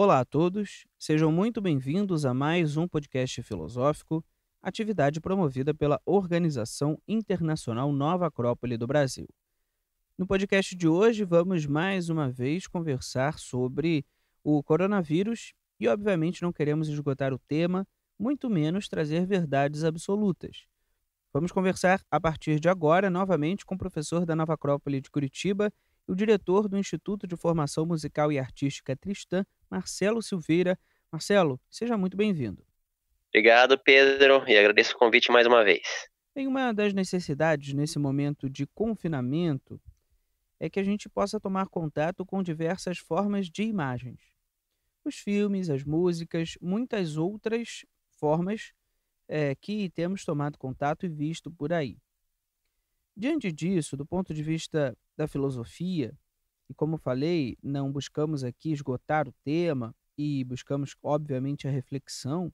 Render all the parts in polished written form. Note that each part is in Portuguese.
Olá a todos, sejam muito bem-vindos a mais um podcast filosófico, atividade promovida pela Organização Internacional Nova Acrópole do Brasil. No podcast de hoje, vamos mais uma vez conversar sobre o coronavírus e, obviamente, não queremos esgotar o tema, muito menos trazer verdades absolutas. Vamos conversar a partir de agora novamente com o professor da Nova Acrópole de Curitiba e o diretor do Instituto de Formação Musical e Artística Tristã, Marcelo Silveira. Marcelo, seja muito bem-vindo. Obrigado, Pedro, e agradeço o convite mais uma vez. Bem, uma das necessidades nesse momento de confinamento é que a gente possa tomar contato com diversas formas de imagens. Os filmes, as músicas, muitas outras formas que temos tomado contato e visto por aí. Diante disso, do ponto de vista da filosofia, e como falei, não buscamos aqui esgotar o tema e buscamos, obviamente, a reflexão,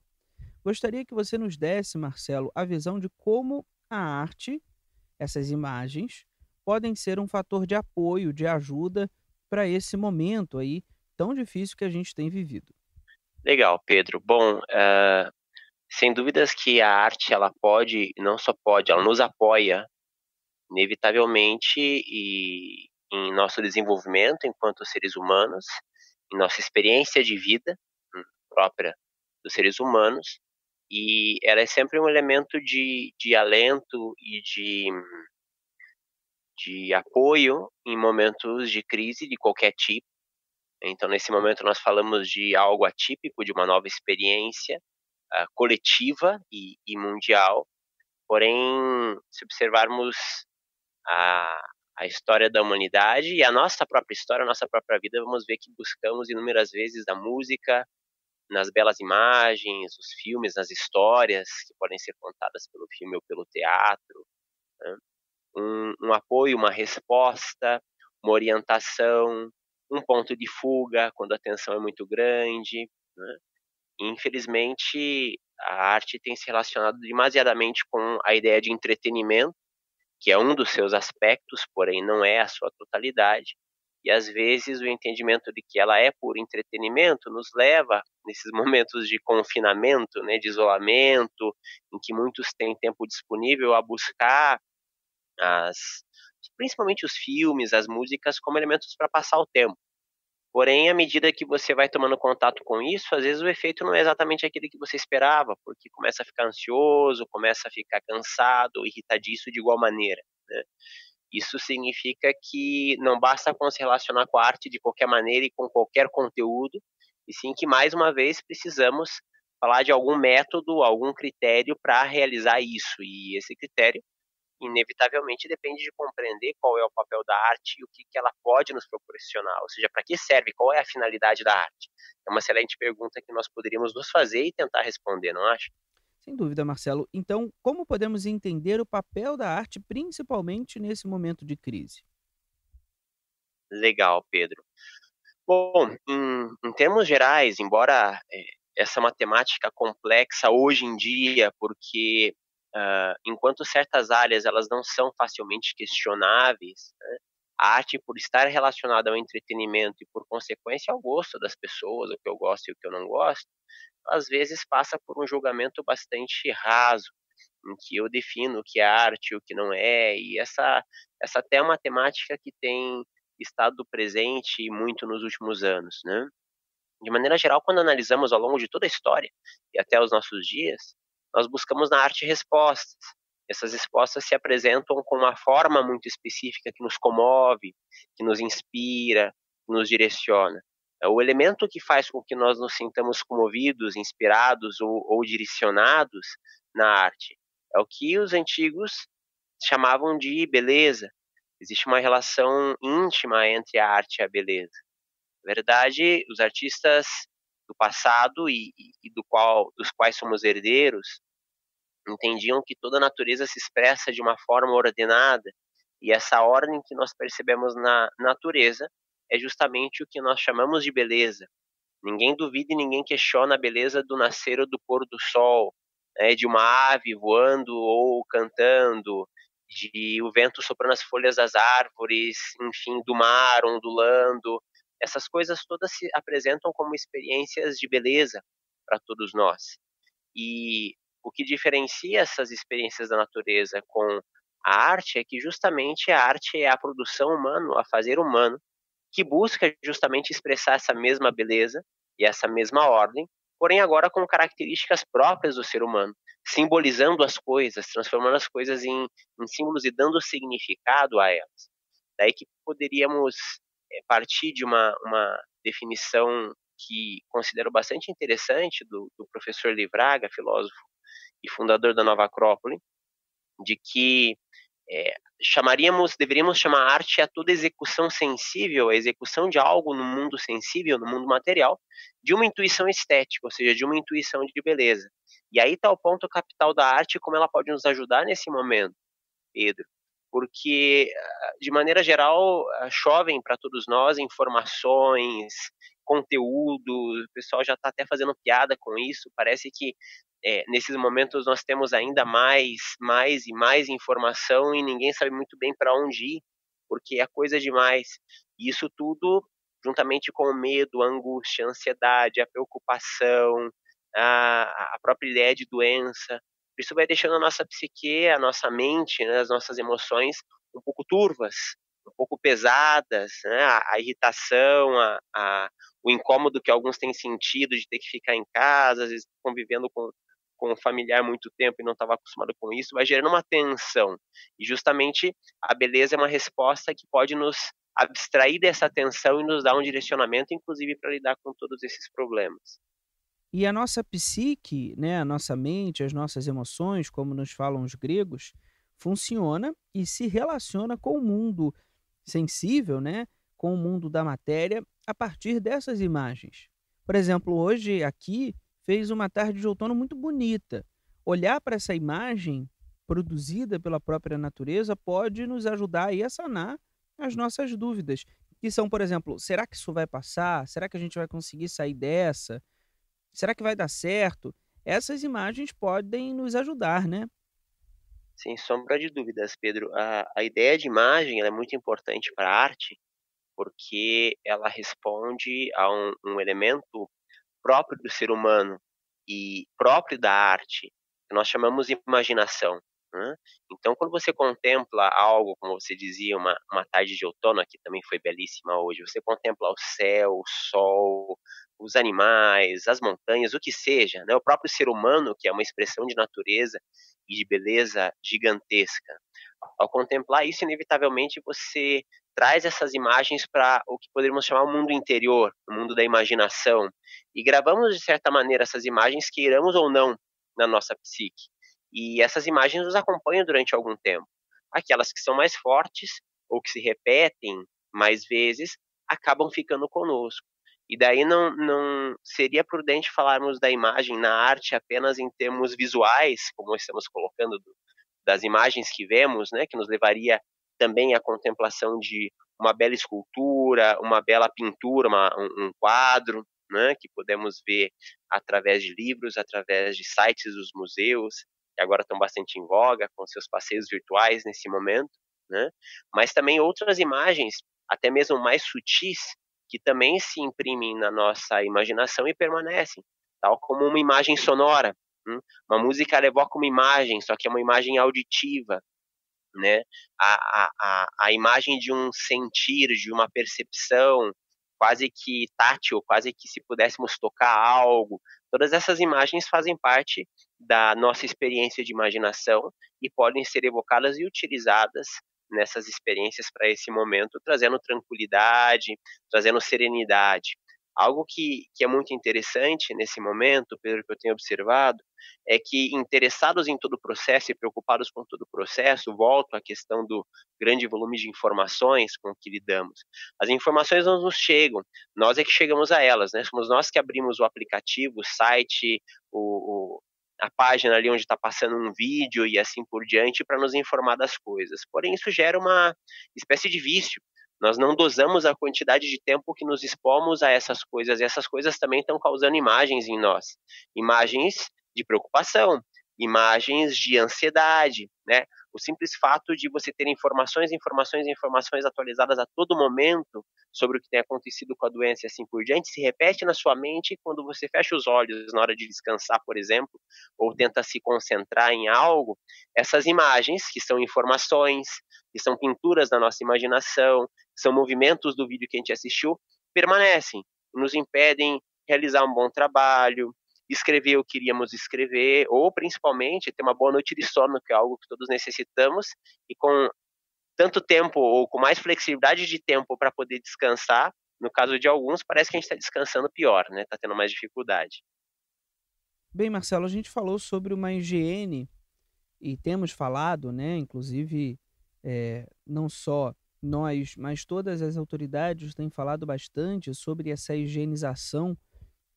gostaria que você nos desse, Marcelo, a visão de como a arte, essas imagens, podem ser um fator de apoio, de ajuda para esse momento aí tão difícil que a gente tem vivido. Legal, Pedro. Bom, sem dúvidas que a arte, ela pode, não só pode, ela nos apoia, inevitavelmente, em nosso desenvolvimento enquanto seres humanos, em nossa experiência de vida própria dos seres humanos, e ela é sempre um elemento de alento e de apoio em momentos de crise de qualquer tipo. Então, nesse momento, nós falamos de algo atípico, de uma nova experiência coletiva e mundial. Porém, se observarmos a, a história da humanidade e a nossa própria história, a nossa própria vida, vamos ver que buscamos inúmeras vezes a música, nas belas imagens, os filmes, nas histórias que podem ser contadas pelo filme ou pelo teatro, né? Um apoio, uma resposta, uma orientação, um ponto de fuga quando a tensão é muito grande, né? Infelizmente, a arte tem se relacionado demasiadamente com a ideia de entretenimento, que é um dos seus aspectos, porém não é a sua totalidade. E às vezes o entendimento de que ela é por entretenimento nos leva, nesses momentos de confinamento, né, de isolamento, em que muitos têm tempo disponível, a buscar as, principalmente os filmes, as músicas, como elementos para passar o tempo. Porém, à medida que você vai tomando contato com isso, às vezes o efeito não é exatamente aquele que você esperava, porque começa a ficar ansioso, começa a ficar cansado, irritadiço de igual maneira, né? Isso significa que não basta com se relacionar com a arte de qualquer maneira e com qualquer conteúdo, e sim que, mais uma vez, precisamos falar de algum método, algum critério para realizar isso. E esse critério inevitavelmente depende de compreender qual é o papel da arte e o que ela pode nos proporcionar, ou seja, para que serve, qual é a finalidade da arte. É uma excelente pergunta que nós poderíamos nos fazer e tentar responder, não acha? Sem dúvida, Marcelo. Então, como podemos entender o papel da arte, principalmente nesse momento de crise? Legal, Pedro. Bom, em termos gerais, embora essa matemática complexa hoje em dia, porque enquanto certas áreas elas não são facilmente questionáveis, né, a arte, por estar relacionada ao entretenimento e, por consequência, ao gosto das pessoas, o que eu gosto e o que eu não gosto, às vezes passa por um julgamento bastante raso, em que eu defino o que é arte e o que não é, e essa até é uma temática que tem estado presente muito nos últimos anos, né? De maneira geral, quando analisamos ao longo de toda a história e até os nossos dias, nós buscamos na arte respostas. Essas respostas se apresentam com uma forma muito específica que nos comove, que nos inspira, que nos direciona. O elemento que faz com que nós nos sintamos comovidos, inspirados ou direcionados na arte é o que os antigos chamavam de beleza. Existe uma relação íntima entre a arte e a beleza. Na verdade, os artistas do passado e dos quais somos herdeiros entendiam que toda a natureza se expressa de uma forma ordenada, e essa ordem que nós percebemos na natureza é justamente o que nós chamamos de beleza. Ninguém duvida e ninguém questiona a beleza do nascer ou do pôr do sol, né, de uma ave voando ou cantando, de o vento soprando as folhas das árvores, enfim, do mar ondulando. essas coisas todas se apresentam como experiências de beleza para todos nós. E o que diferencia essas experiências da natureza com a arte é que justamente a arte é a produção humana, a fazer humano, que busca justamente expressar essa mesma beleza e essa mesma ordem, porém agora com características próprias do ser humano, simbolizando as coisas, transformando as coisas em símbolos e dando significado a elas. Daí que poderíamos partir de uma definição que considero bastante interessante do professor Livraga, filósofo e fundador da Nova Acrópole, de que deveríamos chamar arte a toda execução sensível, a execução de algo no mundo sensível, no mundo material, de uma intuição estética, ou seja, de uma intuição de beleza. E aí está o ponto capital da arte, como ela pode nos ajudar nesse momento, Pedro, porque, de maneira geral, chovem para todos nós informações, conteúdo, o pessoal já está até fazendo piada com isso, parece que nesses momentos nós temos ainda mais e mais informação e ninguém sabe muito bem para onde ir, porque é coisa demais. E isso tudo, juntamente com o medo, a angústia, a ansiedade, a preocupação, a própria ideia de doença, isso vai deixando a nossa psique, a nossa mente, né, as nossas emoções um pouco turvas, um pouco pesadas, né, a irritação, o incômodo que alguns têm sentido de ter que ficar em casa, às vezes convivendo com um familiar muito tempo e não estava acostumado com isso, vai gerando uma tensão. E justamente a beleza é uma resposta que pode nos abstrair dessa tensão e nos dar um direcionamento, inclusive para lidar com todos esses problemas. E a nossa psique, né, a nossa mente, as nossas emoções, como nos falam os gregos, funciona e se relaciona com o mundo sensível, né, com o mundo da matéria, a partir dessas imagens. Por exemplo, hoje aqui fez uma tarde de outono muito bonita. Olhar para essa imagem produzida pela própria natureza pode nos ajudar aí a sanar as nossas dúvidas, que são, por exemplo, será que isso vai passar? Será que a gente vai conseguir sair dessa? Será que vai dar certo? Essas imagens podem nos ajudar, né? Sem sombra de dúvidas, Pedro. A ideia de imagem ela é muito importante para a arte, porque ela responde a um elemento próprio do ser humano e próprio da arte, que nós chamamos de imaginação, né. Então, quando você contempla algo, como você dizia, uma tarde de outono, aqui também foi belíssima hoje, você contempla o céu, o sol, os animais, as montanhas, o que seja, né, o próprio ser humano, que é uma expressão de natureza e de beleza gigantesca. Ao contemplar isso, inevitavelmente você traz essas imagens para o que poderíamos chamar o mundo interior, o mundo da imaginação, e gravamos de certa maneira essas imagens, queiramos ou não, na nossa psique. E essas imagens nos acompanham durante algum tempo. Aquelas que são mais fortes ou que se repetem mais vezes acabam ficando conosco. E daí não seria prudente falarmos da imagem na arte apenas em termos visuais, como estamos colocando das imagens que vemos, né, que nos levaria também à contemplação de uma bela escultura, uma bela pintura, um quadro, né, que podemos ver através de livros, através de sites dos museus, que agora estão bastante em voga, com seus passeios virtuais nesse momento, né, mas também outras imagens, até mesmo mais sutis, que também se imprimem na nossa imaginação e permanecem, tal como uma imagem sonora. Uma música ela evoca uma imagem, só que é uma imagem auditiva, né? A imagem de um sentir, de uma percepção, quase que tátil, quase que se pudéssemos tocar algo. Todas essas imagens fazem parte da nossa experiência de imaginação e podem ser evocadas e utilizadas nessas experiências para esse momento, trazendo tranquilidade, trazendo serenidade. Algo que é muito interessante nesse momento, Pedro, que eu tenho observado, é que interessados em todo o processo e preocupados com todo o processo, volto à questão do grande volume de informações com que lidamos. As informações não nos chegam, nós é que chegamos a elas, né? Somos nós que abrimos o aplicativo, o site, a página ali onde está passando um vídeo e assim por diante para nos informar das coisas. Porém, isso gera uma espécie de vício. Nós não dosamos a quantidade de tempo que nos expomos a essas coisas, e essas coisas também estão causando imagens em nós. Imagens de preocupação, imagens de ansiedade, né? o simples fato de você ter informações, informações, informações atualizadas a todo momento sobre o que tem acontecido com a doença e assim por diante, se repete na sua mente quando você fecha os olhos na hora de descansar, por exemplo, ou tenta se concentrar em algo, essas imagens, que são informações, que são pinturas da nossa imaginação, são movimentos do vídeo que a gente assistiu, permanecem, nos impedem realizar um bom trabalho, escrever o que iríamos escrever, ou principalmente ter uma boa noite de sono, que é algo que todos necessitamos, e com tanto tempo ou com mais flexibilidade de tempo para poder descansar, no caso de alguns, parece que a gente está descansando pior, né? Está tendo mais dificuldade. Bem, Marcelo, a gente falou sobre uma higiene e temos falado, né, inclusive, não só nós, mas todas as autoridades têm falado bastante sobre essa higienização,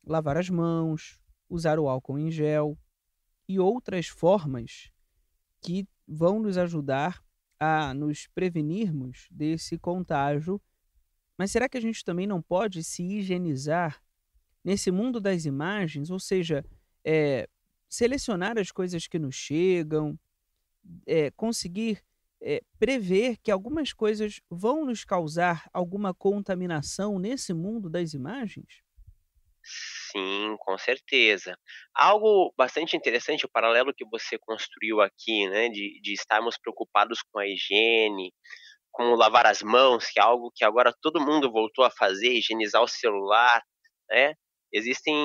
lavar as mãos, usar o álcool em gel e outras formas que vão nos ajudar a nos prevenirmos desse contágio. Mas será que a gente também não pode se higienizar nesse mundo das imagens? Ou seja, eh, selecionar as coisas que nos chegam, conseguir, prever que algumas coisas vão nos causar alguma contaminação nesse mundo das imagens? Sim, com certeza. Algo bastante interessante, o paralelo que você construiu aqui, né, de estarmos preocupados com a higiene, com lavar as mãos, que é algo que agora todo mundo voltou a fazer, higienizar o celular, né? Existem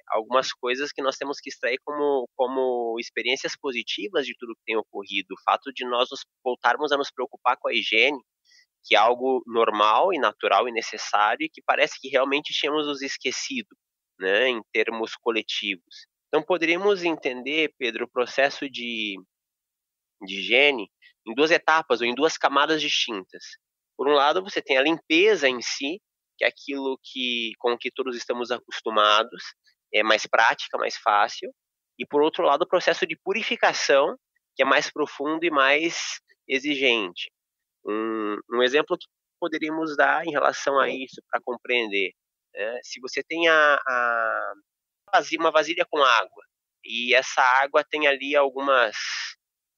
algumas coisas que nós temos que extrair como experiências positivas de tudo que tem ocorrido. O fato de nós nos voltarmos a nos preocupar com a higiene, que é algo normal e natural e necessário, e que parece que realmente tínhamos nos esquecido, né, em termos coletivos. Então poderíamos entender, Pedro, o processo de higiene em duas etapas ou em duas camadas distintas. Por um lado, você tem a limpeza em si, que é aquilo com que todos estamos acostumados, é mais prática, mais fácil. E por outro lado, o processo de purificação, que é mais profundo e mais exigente. Um exemplo que poderíamos dar em relação a isso para compreender, né? Se você tem uma vasilha com água e essa água tem ali algumas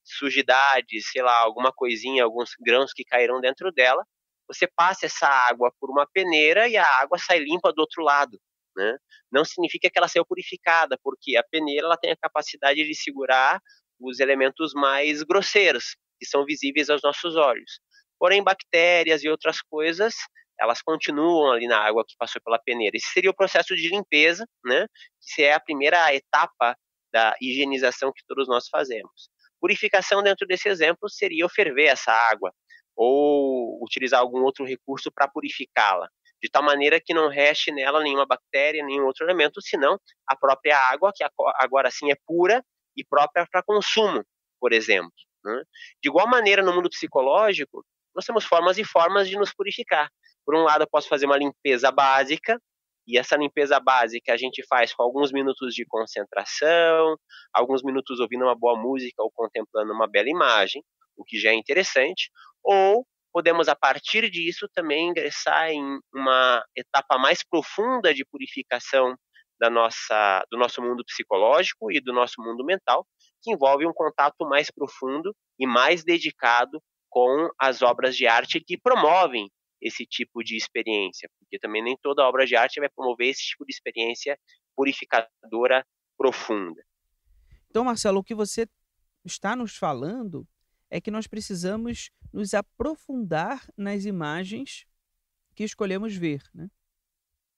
sujidades, sei lá, alguma coisinha, alguns grãos que caíram dentro dela, você passa essa água por uma peneira e a água sai limpa do outro lado, né? Não significa que ela saiu purificada, porque a peneira ela tem a capacidade de segurar os elementos mais grosseiros, que são visíveis aos nossos olhos. Porém, bactérias e outras coisas, elas continuam ali na água que passou pela peneira. Esse seria o processo de limpeza, né? Que é a primeira etapa da higienização que todos nós fazemos. Purificação, dentro desse exemplo, seria eu ferver essa água ou utilizar algum outro recurso para purificá-la, de tal maneira que não reste nela nenhuma bactéria, nenhum outro elemento, senão a própria água, que agora sim é pura e própria para consumo, por exemplo, né? De igual maneira, no mundo psicológico, nós temos formas e formas de nos purificar. Por um lado, eu posso fazer uma limpeza básica, e essa limpeza básica a gente faz com alguns minutos de concentração, alguns minutos ouvindo uma boa música ou contemplando uma bela imagem, o que já é interessante, ou podemos, a partir disso, também ingressar em uma etapa mais profunda de purificação do nosso mundo psicológico e do nosso mundo mental, que envolve um contato mais profundo e mais dedicado com as obras de arte que promovem esse tipo de experiência, porque também nem toda obra de arte vai promover esse tipo de experiência purificadora profunda. Então, Marcelo, o que você está nos falando é que nós precisamos nos aprofundar nas imagens que escolhemos ver, né?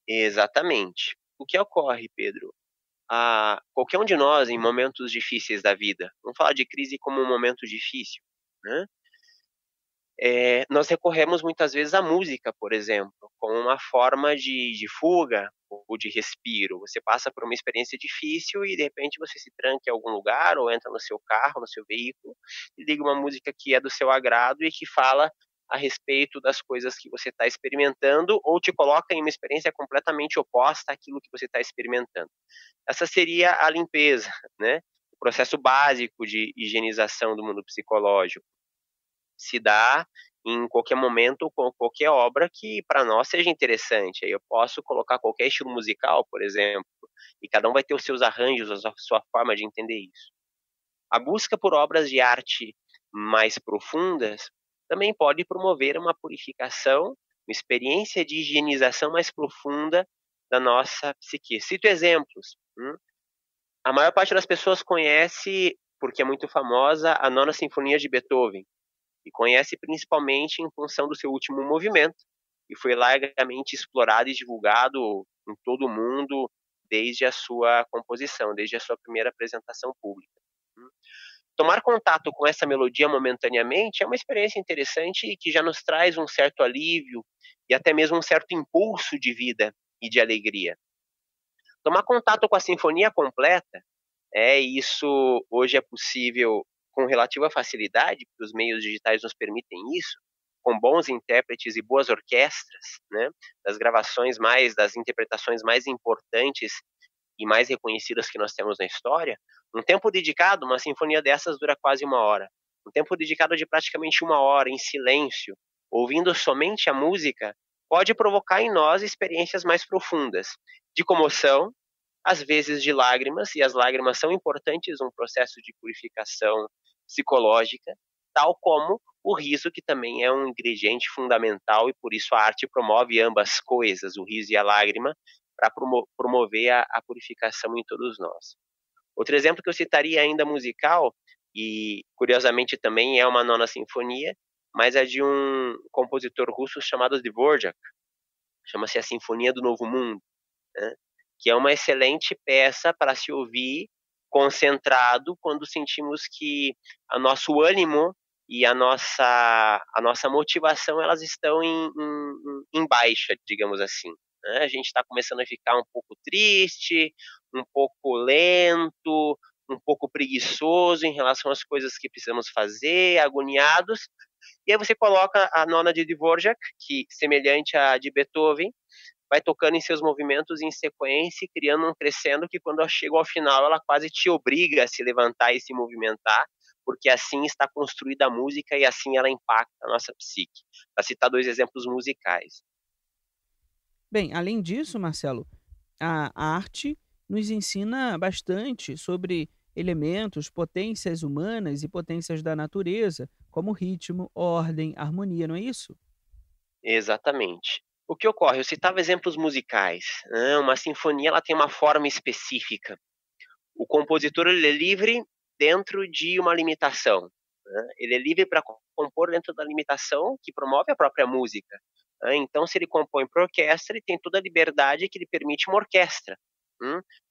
Exatamente. O que ocorre, Pedro? Qualquer um de nós, em momentos difíceis da vida, vamos falar de crise como um momento difícil, né? Nós recorremos muitas vezes à música, por exemplo, como uma forma de fuga ou de respiro. Você passa por uma experiência difícil e de repente você se tranca em algum lugar ou entra no seu carro, no seu veículo e liga uma música que é do seu agrado e que fala a respeito das coisas que você está experimentando ou te coloca em uma experiência completamente oposta àquilo que você está experimentando. Essa seria a limpeza, né? O processo básico de higienização do mundo psicológico se dá em qualquer momento com qualquer obra que para nós seja interessante. Aí eu posso colocar qualquer estilo musical, por exemplo, e cada um vai ter os seus arranjos, a sua forma de entender isso. A busca por obras de arte mais profundas, também pode promover uma purificação, uma experiência de higienização mais profunda da nossa psique. Cito exemplos. A maior parte das pessoas conhece, porque é muito famosa, a Nona Sinfonia de Beethoven, e conhece principalmente em função do seu último movimento, que foi largamente explorado e divulgado em todo o mundo desde a sua composição, desde a sua primeira apresentação pública. Tomar contato com essa melodia momentaneamente é uma experiência interessante e que já nos traz um certo alívio e até mesmo um certo impulso de vida e de alegria. Tomar contato com a sinfonia completa, isso hoje é possível com relativa facilidade, porque os meios digitais nos permitem isso, com bons intérpretes e boas orquestras, né, das interpretações mais importantes e mais reconhecidas que nós temos na história. Um tempo dedicado, uma sinfonia dessas dura quase 1 hora. Um tempo dedicado de praticamente 1 hora em silêncio, ouvindo somente a música, pode provocar em nós experiências mais profundas, de comoção, às vezes de lágrimas, e as lágrimas são importantes num processo de purificação psicológica, tal como o riso, que também é um ingrediente fundamental, e por isso a arte promove ambas coisas, o riso e a lágrima, para promover a purificação em todos nós. Outro exemplo que eu citaria ainda musical, e curiosamente também é uma nona sinfonia, mas é de um compositor russo chamado Dvorak, chama-se a Sinfonia do Novo Mundo, né? Que é uma excelente peça para se ouvir concentrado quando sentimos que o nosso ânimo e a nossa motivação, elas estão em baixa, digamos assim, né? A gente está começando a ficar um pouco triste, um pouco lento, um pouco preguiçoso em relação às coisas que precisamos fazer, agoniados, e aí você coloca a nona de Dvorak, que semelhante à de Beethoven, vai tocando em seus movimentos em sequência e criando um crescendo que quando chega ao final ela quase te obriga a se levantar e se movimentar, porque assim está construída a música e assim ela impacta a nossa psique. Para citar 2 exemplos musicais. Bem, além disso, Marcelo, a arte nos ensina bastante sobre elementos, potências humanas e potências da natureza, como ritmo, ordem, harmonia, não é isso? Exatamente. O que ocorre? Eu citava exemplos musicais, né, uma sinfonia ela tem uma forma específica. O compositor ele é livre dentro de uma limitação, né? Ele é livre para compor dentro da limitação que promove a própria música, né? Então, se ele compõe para orquestra, ele tem toda a liberdade que lhe permite uma orquestra,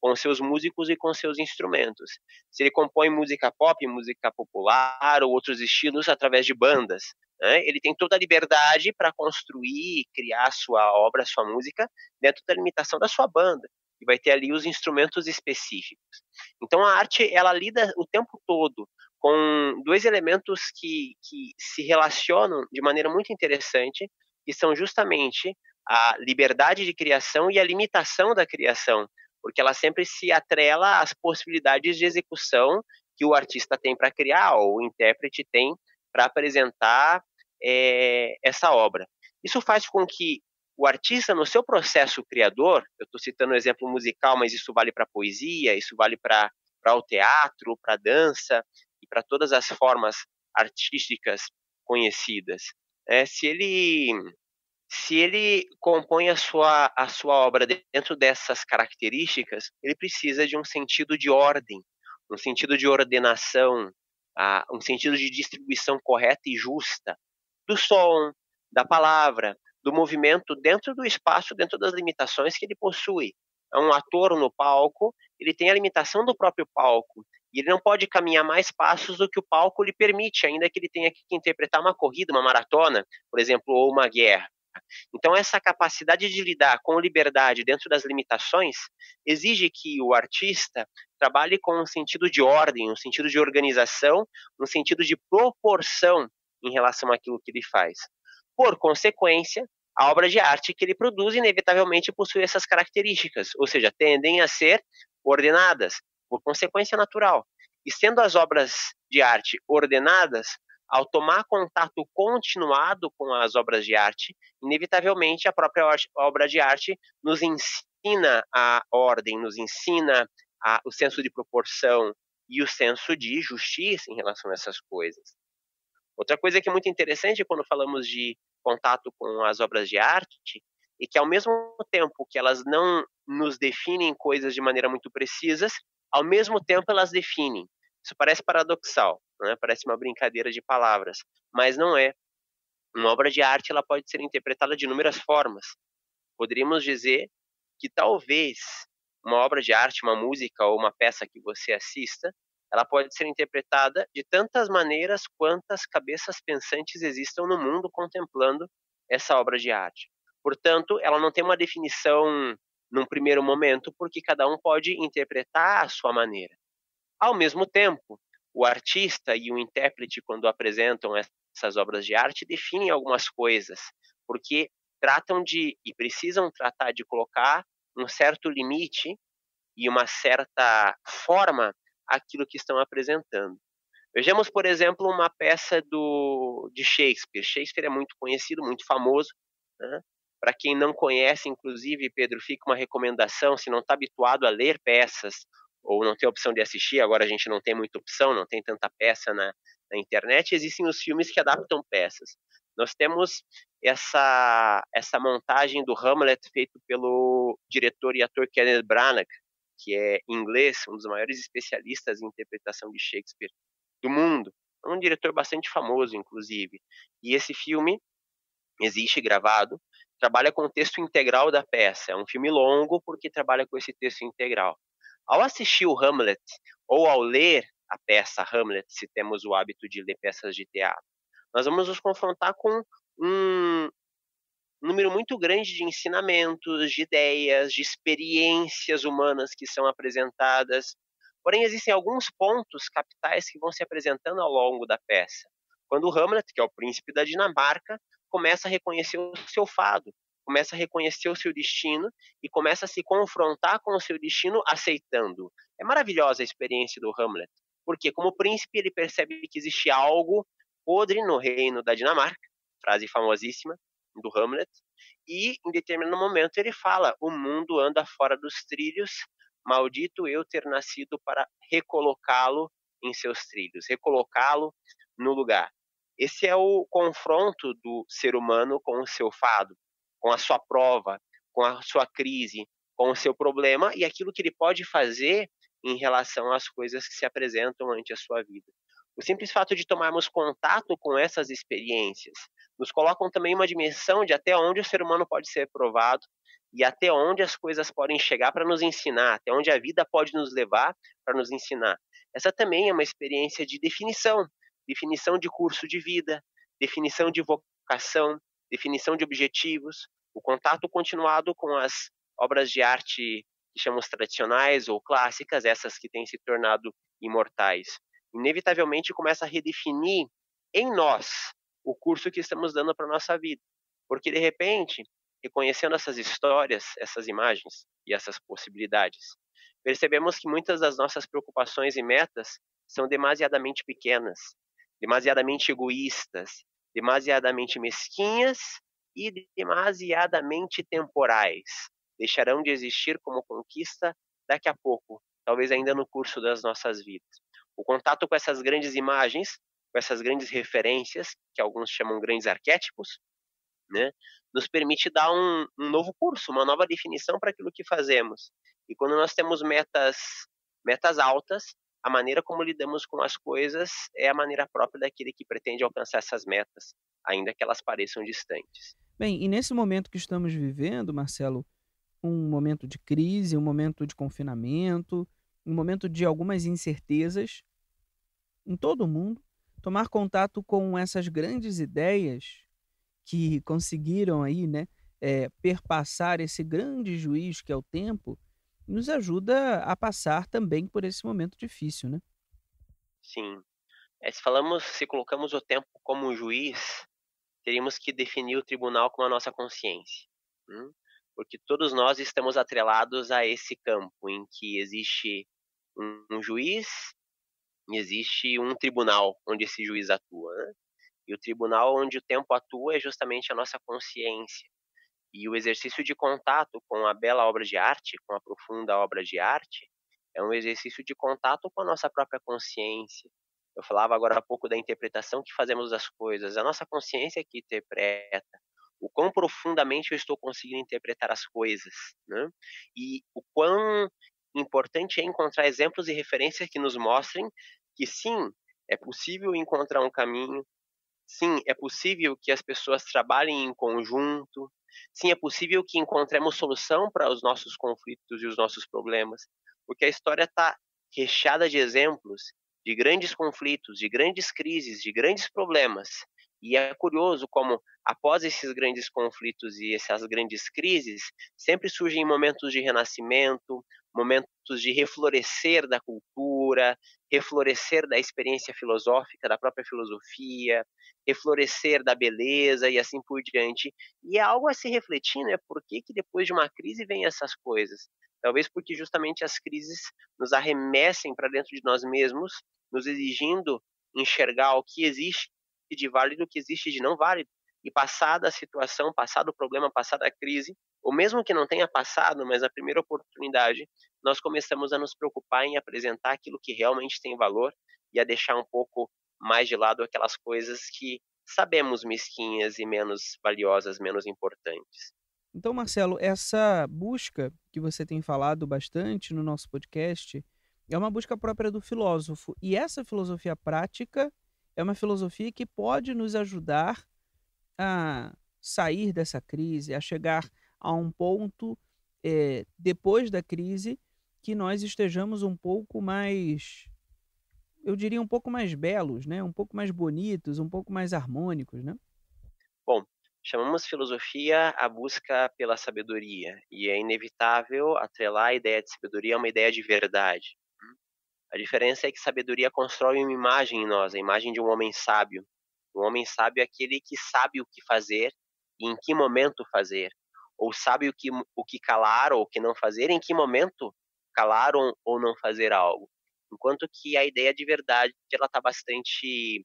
com seus músicos e com seus instrumentos. Se ele compõe música pop, música popular ou outros estilos através de bandas, né? Ele tem toda a liberdade para construir e criar a sua obra, a sua música, dentro da limitação da sua banda, e vai ter ali os instrumentos específicos. Então a arte ela lida o tempo todo com 2 elementos que se relacionam de maneira muito interessante, que são justamente a liberdade de criação e a limitação da criação, porque ela sempre se atrela às possibilidades de execução que o artista tem para criar, ou o intérprete tem para apresentar essa obra. Isso faz com que o artista, no seu processo criador, eu estou citando um exemplo musical, mas isso vale para poesia, isso vale para o teatro, para a dança e para todas as formas artísticas conhecidas. Se ele compõe a sua obra dentro dessas características, ele precisa de um sentido de ordem, um sentido de ordenação, um sentido de distribuição correta e justa do som, da palavra, do movimento dentro do espaço, dentro das limitações que ele possui. É um ator no palco, ele tem a limitação do próprio palco, e ele não pode caminhar mais passos do que o palco lhe permite, ainda que ele tenha que interpretar uma corrida, uma maratona, por exemplo, ou uma guerra. Então, essa capacidade de lidar com liberdade dentro das limitações exige que o artista trabalhe com um sentido de ordem, um sentido de organização, um sentido de proporção em relação àquilo que ele faz. Por consequência, a obra de arte que ele produz inevitavelmente possui essas características, ou seja, tendem a ser ordenadas, por consequência natural. E sendo as obras de arte ordenadas, ao tomar contato continuado com as obras de arte, inevitavelmente a própria obra de arte nos ensina a ordem, nos ensina o senso de proporção e o senso de justiça em relação a essas coisas. Outra coisa que é muito interessante quando falamos de contato com as obras de arte, e que ao mesmo tempo que elas não nos definem coisas de maneira muito precisas, ao mesmo tempo elas definem. Isso parece paradoxal, né? Parece uma brincadeira de palavras, mas não é. Uma obra de arte ela pode ser interpretada de inúmeras formas. Poderíamos dizer que talvez uma obra de arte, uma música ou uma peça que você assista, ela pode ser interpretada de tantas maneiras quantas cabeças pensantes existam no mundo contemplando essa obra de arte. Portanto, ela não tem uma definição num primeiro momento, porque cada um pode interpretar à sua maneira. Ao mesmo tempo, o artista e o intérprete, quando apresentam essas obras de arte, definem algumas coisas, porque tratam de, e precisam tratar de colocar um certo limite e uma certa forma àquilo que estão apresentando. Vejamos, por exemplo, uma peça de Shakespeare. Shakespeare é muito conhecido, muito famoso, né? Para quem não conhece, inclusive, Pedro, fica uma recomendação, se não está habituado a ler peças ou não tem opção de assistir, agora a gente não tem muita opção, não tem tanta peça na internet, existem os filmes que adaptam peças. Nós temos essa montagem do Hamlet feito pelo diretor e ator Kenneth Branagh, que é inglês, um dos maiores especialistas em interpretação de Shakespeare do mundo. É um diretor bastante famoso, inclusive. E esse filme existe gravado, trabalha com o texto integral da peça. É um filme longo porque trabalha com esse texto integral. Ao assistir o Hamlet, ou ao ler a peça Hamlet, se temos o hábito de ler peças de teatro, nós vamos nos confrontar com um número muito grande de ensinamentos, de ideias, de experiências humanas que são apresentadas. Porém, existem alguns pontos capitais que vão se apresentando ao longo da peça. Quando o Hamlet, que é o príncipe da Dinamarca, começa a reconhecer o seu fado, começa a reconhecer o seu destino e começa a se confrontar com o seu destino aceitando. É maravilhosa a experiência do Hamlet, porque como príncipe ele percebe que existe algo podre no reino da Dinamarca, frase famosíssima do Hamlet, e em determinado momento ele fala: o mundo anda fora dos trilhos, maldito eu ter nascido para recolocá-lo em seus trilhos, recolocá-lo no lugar. Esse é o confronto do ser humano com o seu fado, com a sua prova, com a sua crise, com o seu problema e aquilo que ele pode fazer em relação às coisas que se apresentam ante a sua vida. O simples fato de tomarmos contato com essas experiências nos colocam também uma dimensão de até onde o ser humano pode ser provado e até onde as coisas podem chegar para nos ensinar, até onde a vida pode nos levar para nos ensinar. Essa também é uma experiência de definição, definição de curso de vida, definição de vocação, definição de objetivos, o contato continuado com as obras de arte que chamamos tradicionais ou clássicas, essas que têm se tornado imortais. Inevitavelmente começa a redefinir em nós o curso que estamos dando para a nossa vida. Porque, de repente, reconhecendo essas histórias, essas imagens e essas possibilidades, percebemos que muitas das nossas preocupações e metas são demasiadamente pequenas, demasiadamente egoístas, demasiadamente mesquinhas e demasiadamente temporais. Deixarão de existir como conquista daqui a pouco, talvez ainda no curso das nossas vidas. O contato com essas grandes imagens, com essas grandes referências, que alguns chamam grandes arquétipos, né, nos permite dar um novo curso, uma nova definição para aquilo que fazemos. E quando nós temos metas altas, a maneira como lidamos com as coisas é a maneira própria daquele que pretende alcançar essas metas, ainda que elas pareçam distantes. Bem, e nesse momento que estamos vivendo, Marcelo, um momento de crise, um momento de confinamento, um momento de algumas incertezas em todo o mundo, tomar contato com essas grandes ideias que conseguiram aí, né, perpassar esse grande juiz que é o tempo, nos ajuda a passar também por esse momento difícil, né? Sim. Se colocamos o tempo como um juiz, teríamos que definir o tribunal com a nossa consciência. hum? Porque todos nós estamos atrelados a esse campo em que existe um juiz e existe um tribunal onde esse juiz atua. Né? E o tribunal onde o tempo atua é justamente a nossa consciência. E o exercício de contato com a bela obra de arte, com a profunda obra de arte, é um exercício de contato com a nossa própria consciência. Eu falava agora há pouco da interpretação que fazemos das coisas, a nossa consciência que interpreta, o quão profundamente eu estou conseguindo interpretar as coisas, né, e o quão importante é encontrar exemplos e referências que nos mostrem que sim, é possível encontrar um caminho. Sim, é possível que as pessoas trabalhem em conjunto. Sim, é possível que encontremos solução para os nossos conflitos e os nossos problemas, porque a história está recheada de exemplos de grandes conflitos, de grandes crises, de grandes problemas. E é curioso como, após esses grandes conflitos e essas grandes crises, sempre surgem momentos de renascimento, momentos de reflorescer da cultura, reflorescer da experiência filosófica, da própria filosofia, reflorescer da beleza e assim por diante. E é algo a se refletir, né? Por que que depois de uma crise vem essas coisas? Talvez porque justamente as crises nos arremessem para dentro de nós mesmos, nos exigindo enxergar o que existe de válido, o que existe de não válido. E passada a situação, passado o problema, passada a crise, ou mesmo que não tenha passado, mas na primeira oportunidade, nós começamos a nos preocupar em apresentar aquilo que realmente tem valor e a deixar um pouco mais de lado aquelas coisas que sabemos mesquinhas e menos valiosas, menos importantes. Então, Marcelo, essa busca que você tem falado bastante no nosso podcast é uma busca própria do filósofo. E essa filosofia prática é uma filosofia que pode nos ajudar a sair dessa crise, a chegar a um ponto, depois da crise, que nós estejamos um pouco mais, eu diria, um pouco mais belos, né? Um pouco mais bonitos, um pouco mais harmônicos, né? Bom, chamamos filosofia a busca pela sabedoria, e é inevitável atrelar a ideia de sabedoria a uma ideia de verdade. A diferença é que sabedoria constrói uma imagem em nós, a imagem de um homem sábio. Um homem sábio é aquele que sabe o que fazer e em que momento fazer, ou sabe o que calar ou o que não fazer, em que momento calar ou não fazer algo. Enquanto que a ideia de verdade ela está bastante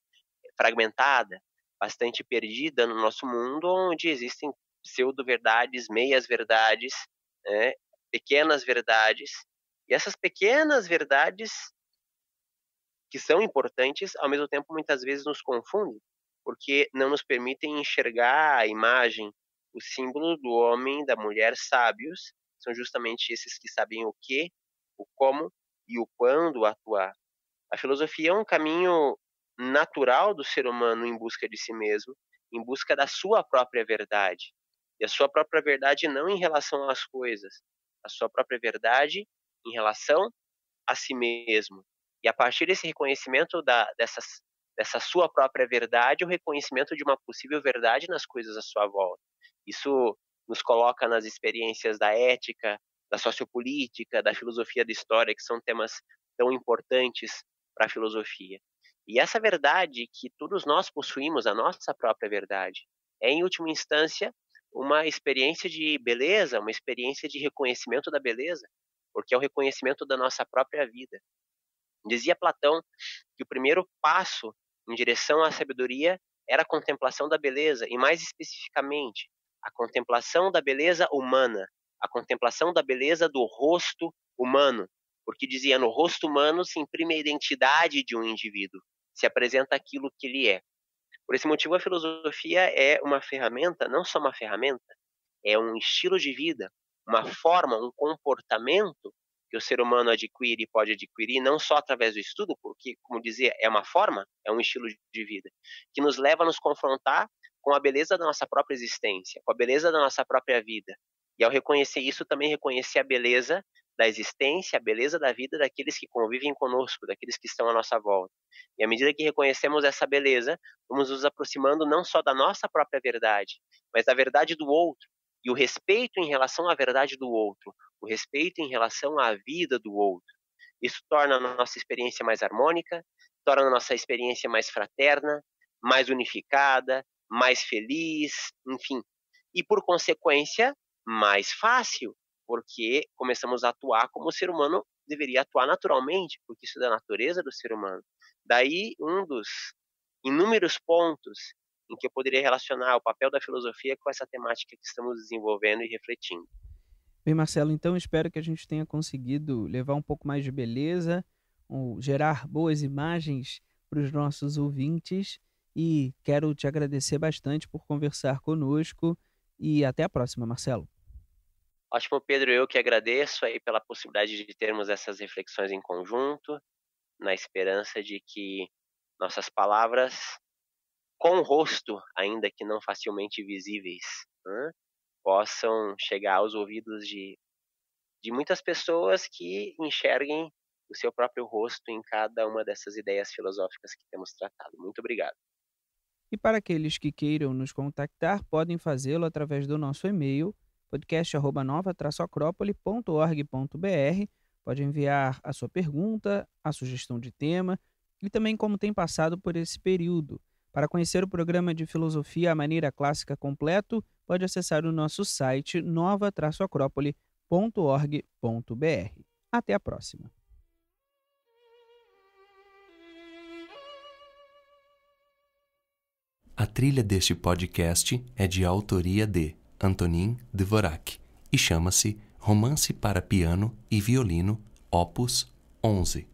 fragmentada, bastante perdida no nosso mundo, onde existem pseudo-verdades, meias-verdades, né, pequenas verdades. E essas pequenas verdades que são importantes, ao mesmo tempo muitas vezes nos confundem, porque não nos permitem enxergar a imagem, o símbolo do homem, da mulher sábios, são justamente esses que sabem o que, o como e o quando atuar. A filosofia é um caminho natural do ser humano em busca de si mesmo, em busca da sua própria verdade. E a sua própria verdade não em relação às coisas, a sua própria verdade em relação a si mesmo. E a partir desse reconhecimento dessa sua própria verdade, o reconhecimento de uma possível verdade nas coisas à sua volta. Isso nos coloca nas experiências da ética, da sociopolítica, da filosofia da história, que são temas tão importantes para a filosofia. E essa verdade que todos nós possuímos, a nossa própria verdade, é, em última instância, uma experiência de beleza, uma experiência de reconhecimento da beleza, porque é o reconhecimento da nossa própria vida. Dizia Platão que o primeiro passo em direção à sabedoria era a contemplação da beleza, e mais especificamente, a contemplação da beleza humana, a contemplação da beleza do rosto humano, porque dizia no rosto humano se imprime a identidade de um indivíduo, se apresenta aquilo que ele é. Por esse motivo, a filosofia é uma ferramenta, não só uma ferramenta, é um estilo de vida, uma forma, um comportamento que o ser humano adquire e pode adquirir, não só através do estudo, porque, como dizia, é uma forma, é um estilo de vida, que nos leva a nos confrontar com a beleza da nossa própria existência, com a beleza da nossa própria vida. E ao reconhecer isso, também reconhecer a beleza da existência, a beleza da vida daqueles que convivem conosco, daqueles que estão à nossa volta. E à medida que reconhecemos essa beleza, vamos nos aproximando não só da nossa própria verdade, mas da verdade do outro, e o respeito em relação à verdade do outro, o respeito em relação à vida do outro. Isso torna a nossa experiência mais harmônica, torna a nossa experiência mais fraterna, mais unificada, mais feliz, enfim. E por consequência, mais fácil, porque começamos a atuar como o ser humano deveria atuar naturalmente, porque isso é da natureza do ser humano. Daí um dos inúmeros pontos em que eu poderia relacionar o papel da filosofia com essa temática que estamos desenvolvendo e refletindo. Bem, Marcelo, então espero que a gente tenha conseguido levar um pouco mais de beleza, ou gerar boas imagens para os nossos ouvintes e quero te agradecer bastante por conversar conosco e até a próxima, Marcelo. Ótimo, Pedro, eu que agradeço aí pela possibilidade de termos essas reflexões em conjunto, na esperança de que nossas palavras, com rosto, ainda que não facilmente visíveis, né, possam chegar aos ouvidos de muitas pessoas que enxerguem o seu próprio rosto em cada uma dessas ideias filosóficas que temos tratado. Muito obrigado. E para aqueles que queiram nos contactar, podem fazê-lo através do nosso e-mail, podcast@nova-acrópole.org.br. Pode enviar a sua pergunta, a sugestão de tema e também como tem passado por esse período. Para conhecer o programa de Filosofia à Maneira Clássica completo, pode acessar o nosso site nova-acrópole.org.br. Até a próxima! A trilha deste podcast é de autoria de Antonin Dvorak e chama-se Romance para Piano e Violino, Opus 11.